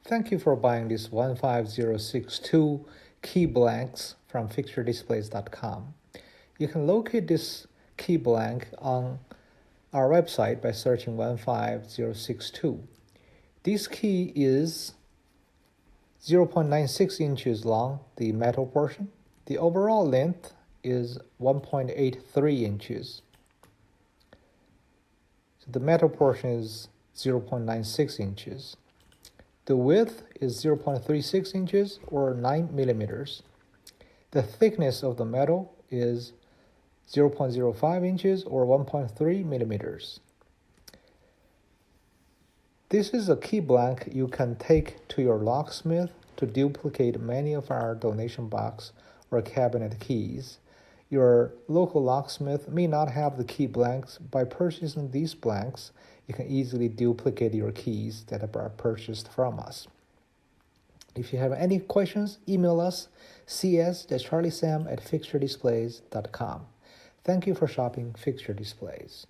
Thank you for buying this 15062 key blanks from FixtureDisplays.com. You can locate this key blank on our website by searching 15062. This key is 0.96 inches long, the metal portion. The overall length is 1.83 inches. So the metal portion is 0.96 inches. The width is 0.36 inches or 9 millimeters. The thickness of the metal is 0.05 inches or 1.3 millimeters. This is a key blank you can take to your locksmith to duplicate many of our donation box or cabinet keys. Your local locksmith may not have the key blanks. By purchasing these blanks, you can easily duplicate your keys that are purchased from us. If you have any questions, email us cs@charliesam@fixturedisplays.com. Thank you for shopping Fixture Displays.